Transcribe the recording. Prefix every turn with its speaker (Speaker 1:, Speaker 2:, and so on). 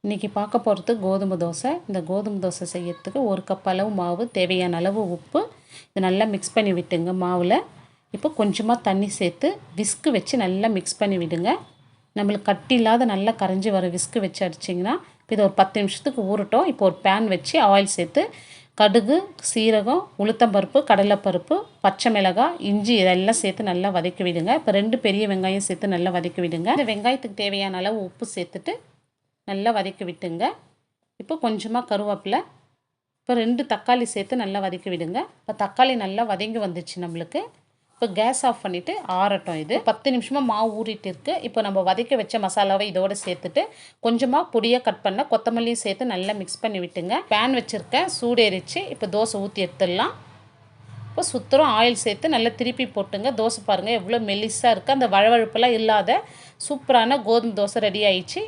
Speaker 1: இன்றைக்கி பார்க்க போகிறது கோதுமை தோசை. இந்த கோதுமை தோசை செய்யறதுக்கு 1 கப் அளவு மாவு, தேவையான அளவு உப்பு, இது நல்லா மிக்ஸ் பண்ணி விட்டுங்க மாவில். இப்போ கொஞ்சமாக தண்ணி சேர்த்து விஸ்கு வச்சு நல்லா மிக்ஸ் பண்ணி விடுங்க. நம்மளுக்கு கட்டி இல்லாத நல்லா கரைஞ்சி வர விஸ்கு வச்சு அடிச்சிங்கன்னா இது ஒரு 10 நிமிஷத்துக்கு ஊறட்டும். இப்போ ஒரு பேன் வச்சு ஆயில் சேர்த்து கடுகு, சீரகம், உளுத்தம்பருப்பு, கடலைப்பருப்பு, பச்சை மிளகாய், இஞ்சி இதெல்லாம் சேர்த்து நல்லா வதக்கி விடுங்க. இப்போ 2 பெரிய வெங்காயம் சேர்த்து நல்லா வதக்கி விடுங்க. இந்த வெங்காயத்துக்கு தேவையான அளவு உப்பு சேர்த்துட்டு நல்லா வதக்கி விட்டுங்க. இப்போ கொஞ்சமாக கருவேப்பிலை, இப்போ 2 தக்காளி சேர்த்து நல்லா வதக்கி விடுங்க. இப்போ தக்காளி நல்லா வதங்கி வந்துச்சு நம்மளுக்கு. இப்போ கேஸ் ஆஃப் பண்ணிவிட்டு ஆறட்டும். இது 10 நிமிஷமாக மாவு ஊறிட்டு இருக்குது. இப்போ நம்ம வதக்கி வச்ச மசாலாவை இதோடு சேர்த்துட்டு கொஞ்சமாக பொடியாக கட் பண்ண கொத்தமல்லியும் சேர்த்து நல்லா மிக்ஸ் பண்ணி விட்டுங்க. பேன் வச்சுருக்கேன், சூடேறிச்சு. இப்போ தோசை ஊற்றி எடுத்துடலாம். இப்போ சுத்தரம் ஆயில் சேர்த்து நல்லா திருப்பி போட்டுங்க. தோசை பாருங்கள் எவ்வளோ மெல்லிஸாக இருக்குது. அந்த வழவழப்பெல்லாம் இல்லாத சூப்பரான கோதுமை தோசை ரெடி ஆயிடுச்சு.